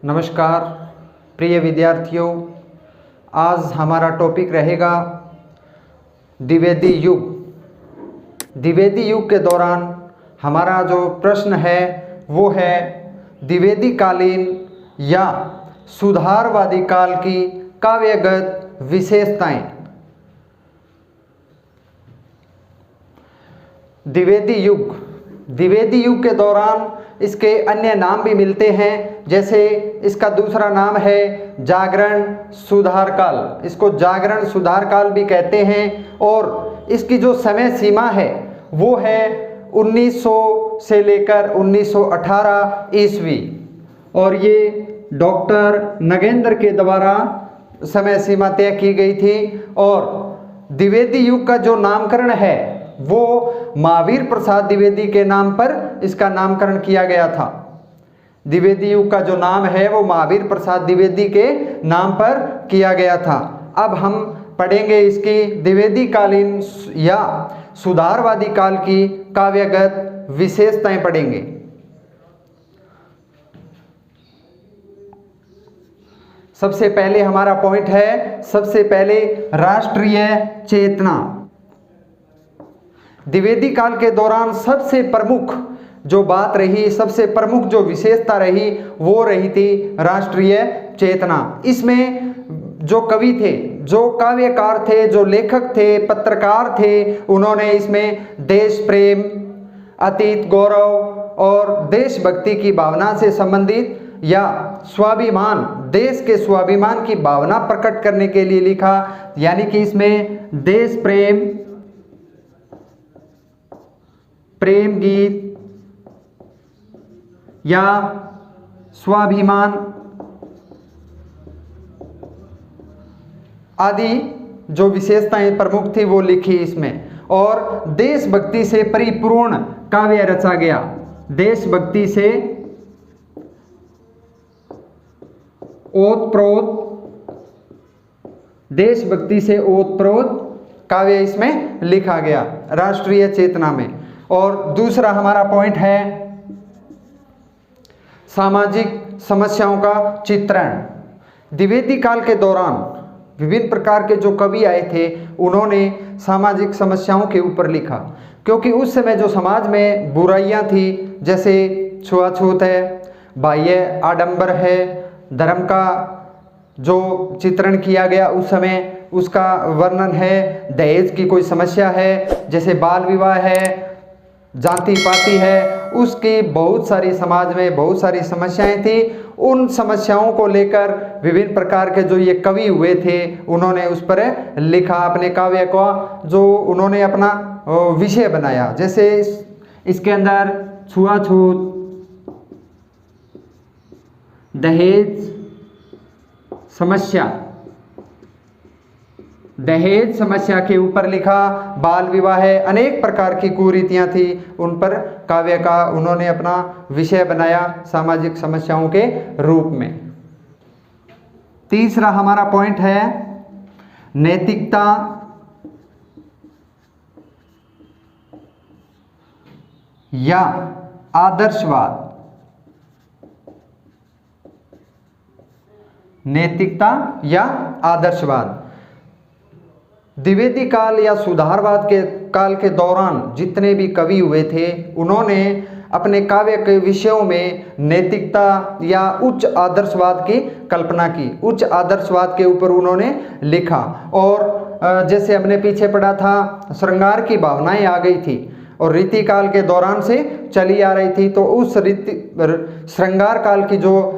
नमस्कार प्रिय विद्यार्थियों, आज हमारा टॉपिक रहेगा द्विवेदी युग। द्विवेदी युग के दौरान हमारा जो प्रश्न है वो है द्विवेदी कालीन या सुधारवादी काल की काव्यगत विशेषताएं। द्विवेदी युग के दौरान इसके अन्य नाम भी मिलते हैं, जैसे इसका दूसरा नाम है जागरण सुधार काल। इसको जागरण सुधार काल भी कहते हैं और इसकी जो समय सीमा है वो है 1900 से लेकर 1918 ईस्वी, और ये डॉक्टर नगेंद्र के द्वारा समय सीमा तय की गई थी। और द्विवेदी युग का जो नामकरण है वो महावीर प्रसाद द्विवेदी के नाम पर इसका नामकरण किया गया था। द्विवेदी युग का जो नाम है वो महावीर प्रसाद द्विवेदी के नाम पर किया गया था। अब हम पढ़ेंगे इसकी द्विवेदी कालीन या सुधारवादी काल की काव्यगत विशेषताएं पढ़ेंगे। सबसे पहले हमारा पॉइंट है, सबसे पहले राष्ट्रीय चेतना। द्विवेदी काल के दौरान सबसे प्रमुख जो बात रही, सबसे प्रमुख जो विशेषता रही वो रही थी राष्ट्रीय चेतना। इसमें जो कवि थे, जो काव्यकार थे, जो लेखक थे, पत्रकार थे, उन्होंने इसमें देश प्रेम, अतीत गौरव और देशभक्ति की भावना से संबंधित या स्वाभिमान, देश के स्वाभिमान की भावना प्रकट करने के लिए लिखा। यानी कि इसमें देश प्रेम, प्रेम गीत या स्वाभिमान आदि जो विशेषताएं प्रमुख थी वो लिखी इसमें। और देशभक्ति से परिपूर्ण काव्य रचा गया। देशभक्ति से ओतप्रोत, देशभक्ति से ओतप्रोत काव्य इसमें लिखा गया राष्ट्रीय चेतना में। और दूसरा हमारा पॉइंट है सामाजिक समस्याओं का चित्रण। द्विवेदी काल के दौरान विभिन्न प्रकार के जो कवि आए थे उन्होंने सामाजिक समस्याओं के ऊपर लिखा, क्योंकि उस समय जो समाज में बुराइयां थी, जैसे छुआछूत है, बाह्य आडंबर है, धर्म का जो चित्रण किया गया उस समय उसका वर्णन है, दहेज की कोई समस्या है, जैसे बाल विवाह है, जाति पाति है, उसकी बहुत सारी समाज में बहुत सारी समस्याएं थी। उन समस्याओं को लेकर विभिन्न प्रकार के जो ये कवि हुए थे उन्होंने उस पर लिखा अपने काव्य को, जो उन्होंने अपना विषय बनाया। जैसे इसके अंदर छुआछूत, दहेज समस्या के ऊपर लिखा, बाल विवाह है, अनेक प्रकार की कुरीतियां थी, उन पर काव्य का उन्होंने अपना विषय बनाया सामाजिक समस्याओं के रूप में। तीसरा हमारा पॉइंट है नैतिकता या आदर्शवाद। नैतिकता या आदर्शवाद। द्विवेदी काल या सुधारवाद के काल के दौरान जितने भी कवि हुए थे उन्होंने अपने काव्य के विषयों में नैतिकता या उच्च आदर्शवाद की कल्पना की। उच्च आदर्शवाद के ऊपर उन्होंने लिखा। और जैसे हमने पीछे पढ़ा था, श्रृंगार की भावनाएं आ गई थी और रीति काल के दौरान से चली आ रही थी, तो उस श्रृंगार काल की जो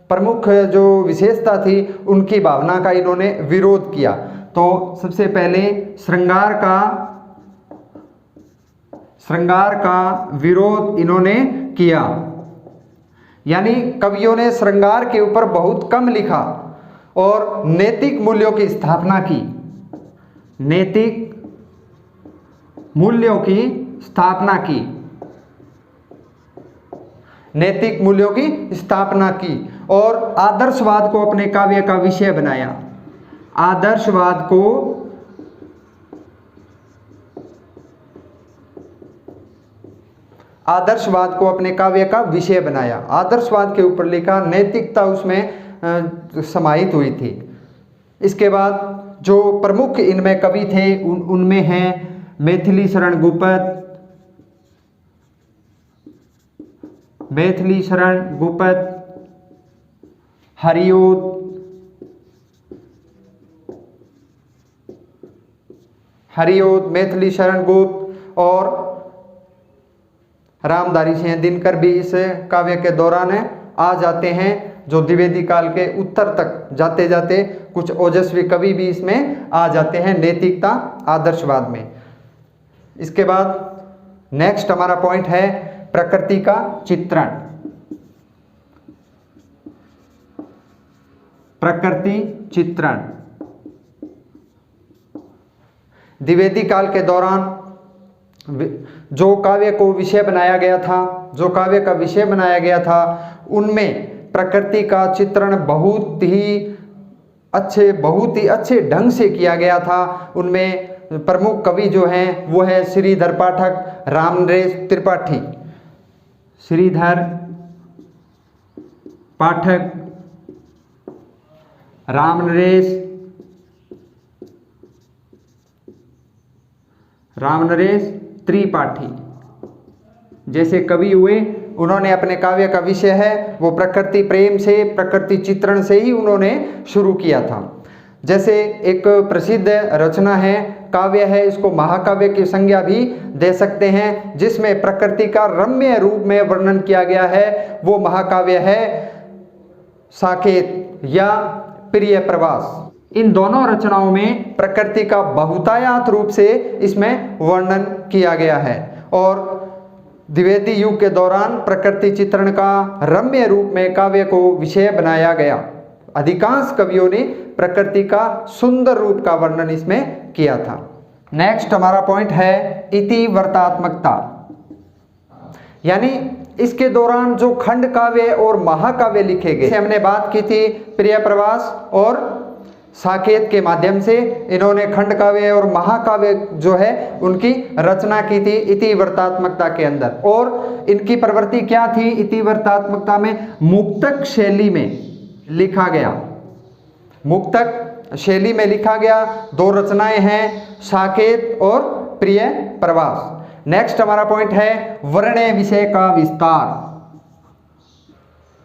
प्रमुख जो विशेषता थी उनकी भावना का इन्होंने विरोध किया। तो सबसे पहले श्रृंगार का विरोध इन्होंने किया। यानी कवियों ने श्रृंगार के ऊपर बहुत कम लिखा और नैतिक मूल्यों की स्थापना की। नैतिक मूल्यों की स्थापना की। नैतिक मूल्यों की स्थापना की और आदर्शवाद को अपने काव्य का विषय बनाया। आदर्शवाद को आदर्शवाद को अपने काव्य का विषय बनाया। आदर्शवाद के ऊपर लिखा, नैतिकता उसमें समाहित हुई थी। इसके बाद जो प्रमुख इनमें कवि थे उनमें हैं मैथिली शरण गुप्त, मैथिली शरण गुप्त, हरिओद, मैथिली शरण गुप्त और रामधारी सिंह दिनकर भी इस काव्य के दौरान आ जाते हैं, जो द्विवेदी काल के उत्तर तक जाते जाते कुछ ओजस्वी कवि भी इसमें आ जाते हैं नैतिकता आदर्शवाद में। इसके बाद नेक्स्ट हमारा पॉइंट है प्रकृति का चित्रण। प्रकृति चित्रण द्विवेदी काल के दौरान जो काव्य को विषय बनाया गया था, जो काव्य का विषय बनाया गया था, उनमें प्रकृति का चित्रण बहुत ही अच्छे ढंग से किया गया था। उनमें प्रमुख कवि जो हैं वो है श्रीधर पाठक, रामनरेश त्रिपाठी। श्रीधर पाठक, रामनरेश त्रिपाठी जैसे कवि हुए। उन्होंने अपने काव्य का विषय है वो प्रकृति प्रेम से, प्रकृति चित्रण से ही उन्होंने शुरू किया था। जैसे एक प्रसिद्ध रचना है, काव्य है, इसको महाकाव्य की संज्ञा भी दे सकते हैं, जिसमें प्रकृति का रम्य रूप में वर्णन किया गया है। वो महाकाव्य है साकेत या प्रिय प्रवास। इन दोनों रचनाओं में प्रकृति का बहुतायत रूप से इसमें वर्णन किया गया है और द्विवेदी युग के दौरान प्रकृति चित्रण का रम्य रूप में काव्य को विषय बनाया गया। अधिकांश कवियों ने प्रकृति का सुंदर रूप का वर्णन इसमें किया था। नेक्स्ट हमारा पॉइंट है इतिवृत्तात्मकता, यानी इसके दौरान जो खंड काव्य और महाकाव्य लिखे गए, हमने बात की थी प्रिय प्रवास और साकेत के माध्यम से इन्होंने खंड काव्य और महाकाव्य जो है उनकी रचना की थी इतिवृत्तात्मकता के अंदर। और इनकी प्रवृत्ति क्या थी? इतिवृत्तात्मकता में मुक्तक शैली में लिखा गया, मुक्तक शैली में लिखा गया। दो रचनाएं हैं, साकेत और प्रिय प्रवास। नेक्स्ट हमारा पॉइंट है वर्ण्य विषय का विस्तार,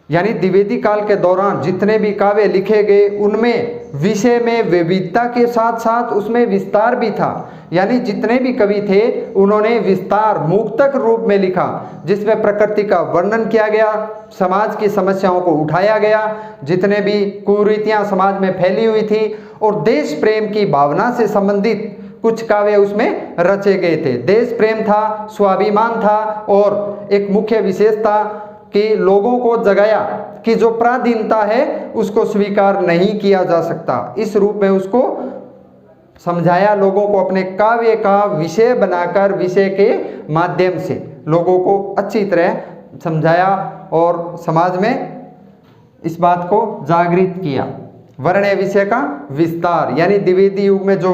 यानी द्विवेदी काल के दौरान जितने भी काव्य लिखे गए उनमें विषय में विविधता के साथ साथ उसमें विस्तार भी था। यानी जितने भी कवि थे उन्होंने विस्तार मुक्तक रूप में लिखा, जिसमें प्रकृति का वर्णन किया गया, समाज की समस्याओं को उठाया गया, जितने भी कुरीतियां समाज में फैली हुई थी और देश प्रेम की भावना से संबंधित कुछ काव्य उसमें रचे गए थे। देश प्रेम था, स्वाभिमान था और एक मुख्य विशेषता कि लोगों को जगाया कि जो पराधीनता है उसको स्वीकार नहीं किया जा सकता। इस रूप में उसको समझाया, लोगों को अपने काव्य का विषय बनाकर विषय के माध्यम से लोगों को अच्छी तरह समझाया और समाज में इस बात को जागृत किया। वर्ण्य विषय का विस्तार, यानी द्विवेदी युग में जो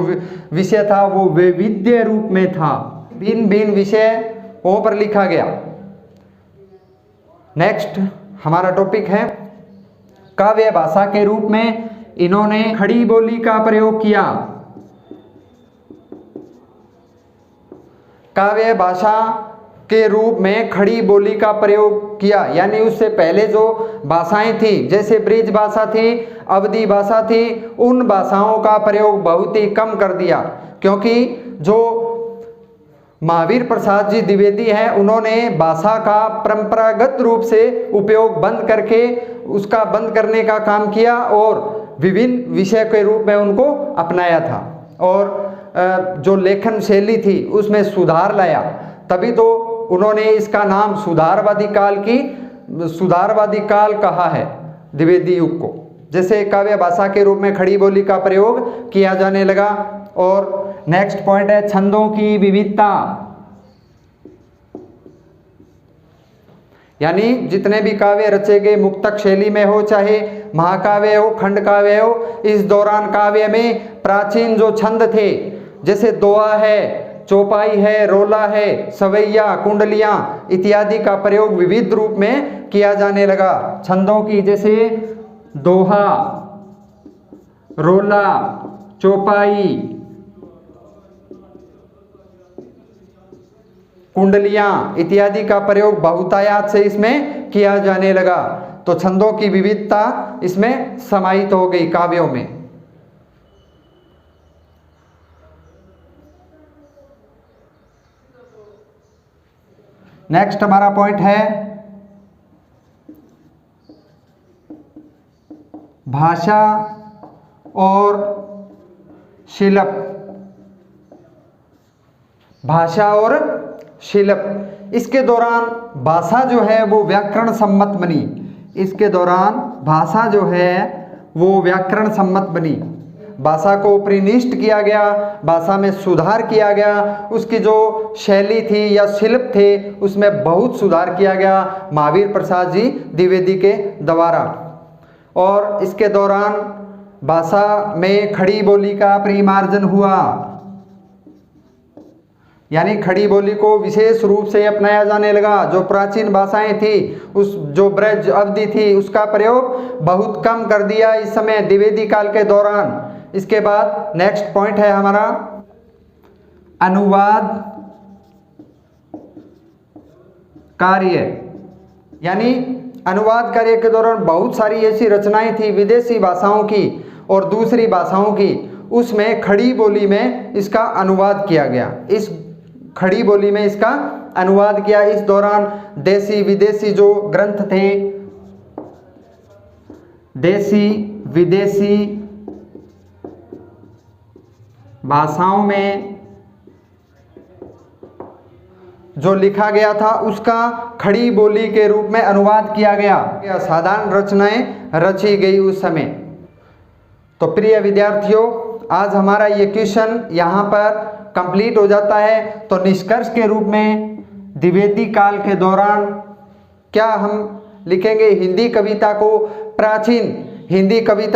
विषय था वो वैविध्य रूप में था, भिन्न भिन्न विषयों पर लिखा गया। नेक्स्ट हमारा टॉपिक है काव्य भाषा के रूप में इन्होंने खड़ी बोली का प्रयोग किया। काव्य भाषा के रूप में खड़ी बोली का प्रयोग किया, यानी उससे पहले जो भाषाएं थी, जैसे ब्रिज भाषा थी, अवधी भाषा थी, उन भाषाओं का प्रयोग बहुत ही कम कर दिया, क्योंकि जो महावीर प्रसाद जी द्विवेदी हैं उन्होंने भाषा का परंपरागत रूप से उपयोग बंद करके उसका बंद करने का काम किया और विभिन्न विषय के रूप में उनको अपनाया था और जो लेखन शैली थी उसमें सुधार लाया। तभी तो उन्होंने इसका नाम सुधारवादी काल कहा है द्विवेदी युग को। जैसे काव्य भाषा के रूप में खड़ी बोली का प्रयोग किया जाने लगा। और नेक्स्ट पॉइंट है छंदों की विविधता, यानी जितने भी काव्य रचे गए मुक्तक शैली में हो, चाहे महाकाव्य हो, खंड काव्य हो, इस दौरान काव्य में प्राचीन जो छंद थे, जैसे दोहा है, चौपाई है, रोला है, सवैया, कुंडलियां इत्यादि का प्रयोग विविध रूप में किया जाने लगा। छंदों की जैसे दोहा, रोला, चौपाई, कुंडलियां इत्यादि का प्रयोग बहुतायत से इसमें किया जाने लगा। तो छंदों की विविधता इसमें समाहित हो गई काव्यों में। नेक्स्ट हमारा पॉइंट है भाषा और शिल्प। भाषा और शिल्प, इसके दौरान भाषा जो है वो व्याकरण सम्मत बनी। इसके दौरान भाषा जो है वो व्याकरण सम्मत बनी। भाषा को परिनिष्ट किया गया, भाषा में सुधार किया गया, उसकी जो शैली थी या शिल्प थे उसमें बहुत सुधार किया गया महावीर प्रसाद जी द्विवेदी के द्वारा। और इसके दौरान भाषा में खड़ी बोली का परिमार्जन हुआ, यानी खड़ी बोली को विशेष रूप से अपनाया जाने लगा। जो प्राचीन भाषाएं थी, उस जो ब्रज अवधि थी उसका प्रयोग बहुत कम कर दिया इस समय द्विवेदी काल के दौरान। इसके बाद नेक्स्ट पॉइंट है हमारा अनुवाद कार्य। यानी अनुवाद कार्य के दौरान बहुत सारी ऐसी रचनाएं थी विदेशी भाषाओं की और दूसरी भाषाओं की, उसमें खड़ी बोली में इसका अनुवाद किया गया। इस खड़ी बोली में इसका अनुवाद किया। इस दौरान देसी विदेशी जो ग्रंथ थे, देसी विदेशी भाषाओं में जो लिखा गया था उसका खड़ी बोली के रूप में अनुवाद किया गया। साधारण रचनाएं रची गई उस समय। तो प्रिय विद्यार्थियों, आज हमारा ये क्वेश्चन यहाँ पर कंप्लीट हो जाता है। तो निष्कर्ष के रूप में द्विवेदी काल के दौरान क्या हम लिखेंगे? हिंदी कविता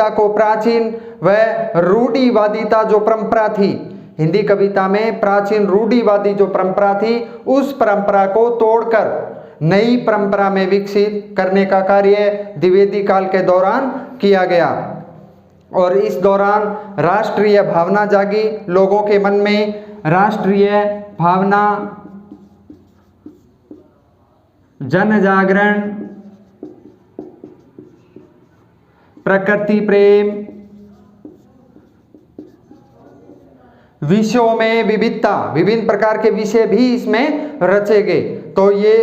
को प्राचीन व रूढ़िवादिता जो परंपरा थी, हिंदी कविता में प्राचीन रूढ़िवादी जो परंपरा थी उस परंपरा को तोड़कर नई परंपरा में विकसित करने का कार्य द्विवेदी काल के दौरान किया गया। और इस दौरान राष्ट्रीय भावना जागी लोगों के मन में। राष्ट्रीय भावना, जन जागरण, प्रकृति प्रेम, विषयों में विविधता, विभिन्न प्रकार के विषय भी इसमें रचे गए। तो ये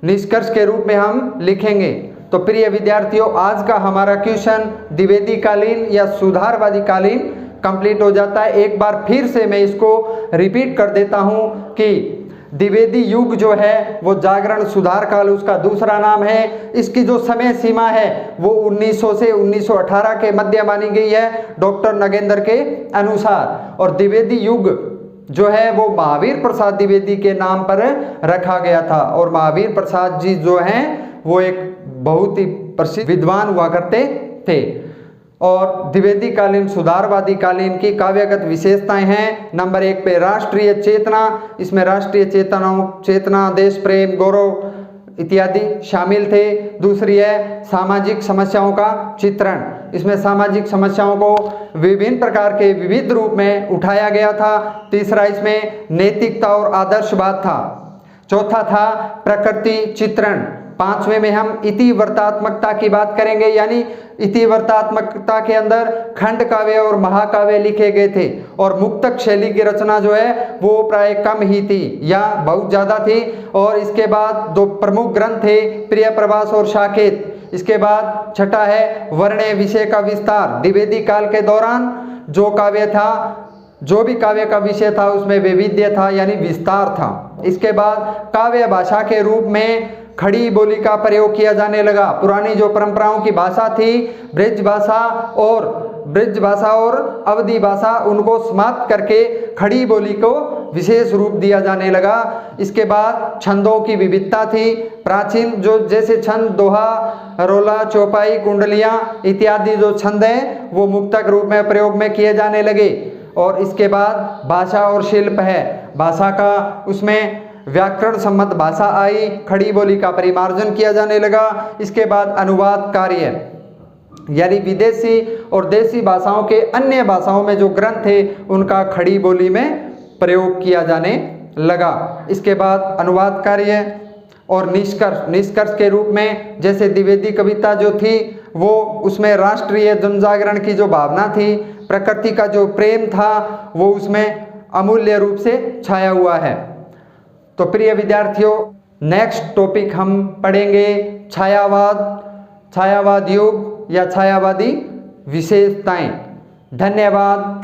निष्कर्ष के रूप में हम लिखेंगे। तो प्रिय विद्यार्थियों, आज का हमारा क्वेश्चन द्विवेदी कालीन या सुधारवादी कालीन कंप्लीट हो जाता है। एक बार फिर से मैं इसको रिपीट कर देता हूं कि द्विवेदी युग जो है वो जागरण सुधार काल उसका दूसरा नाम है। इसकी जो समय सीमा है वो 1900 से 1918 के मध्य मानी गई है डॉक्टर नगेंद्र के अनुसार। और द्विवेदी युग जो है वो महावीर प्रसाद द्विवेदी के नाम पर रखा गया था। और महावीर प्रसाद जी जो हैं वो एक बहुत ही प्रसिद्ध विद्वान हुआ करते थे। और द्विवेदी कालीन सुधारवादी कालीन की काव्यगत विशेषताएं हैं। नंबर 1 पे राष्ट्रीय चेतना, इसमें राष्ट्रीय चेतना, देश प्रेम, गौरव इत्यादि शामिल थे। दूसरी है सामाजिक समस्याओं का चित्रण, इसमें सामाजिक समस्याओं को विभिन्न प्रकार के विविध रूप में उठाया गया था। तीसरा इसमें नैतिकता और आदर्शवाद था। चौथा था प्रकृति चित्रण। पांचवें में हम इतिवृत्तात्मकता की बात करेंगे, यानी इतिवृत्तात्मकता के अंदर खंड काव्य और महाकाव्य लिखे गए थे। और मुक्तक शैली की रचना जो है वो प्राय कम ही थी या बहुत ज्यादा थी। और इसके बाद दो प्रमुख ग्रंथ थे, प्रिय प्रवास और साकेत। इसके बाद छठा है वर्ण्य विषय का विस्तार। द्विवेदी काल के दौरान जो काव्य था, जो भी काव्य का विषय था उसमें वैविध्य था यानी विस्तार था। इसके बाद काव्य भाषा के रूप में खड़ी बोली का प्रयोग किया जाने लगा। पुरानी जो परंपराओं की भाषा थी, ब्रज भाषा और अवधी भाषा, उनको समाप्त करके खड़ी बोली को विशेष रूप दिया जाने लगा। इसके बाद छंदों की विविधता थी। प्राचीन जो जैसे छंद दोहा, रोला, चौपाई, कुंडलियां इत्यादि जो छंद हैं वो मुक्तक रूप में प्रयोग में किए जाने लगे। और इसके बाद भाषा और शिल्प है, भाषा का उसमें व्याकरण सम्मत भाषा आई, खड़ी बोली का परिमार्जन किया जाने लगा। इसके बाद अनुवाद कार्य, यानी विदेशी और देसी भाषाओं के अन्य भाषाओं में जो ग्रंथ थे उनका खड़ी बोली में प्रयोग किया जाने लगा। इसके बाद अनुवाद कार्य और निष्कर्ष के रूप में जैसे द्विवेदी कविता जो थी वो उसमें राष्ट्रीय जनजागरण की जो भावना थी, प्रकृति का जो प्रेम था वो उसमें अमूल्य रूप से छाया हुआ है। तो प्रिय विद्यार्थियों, नेक्स्ट टॉपिक हम पढ़ेंगे छायावाद युग या छायावादी विशेषताएं। धन्यवाद।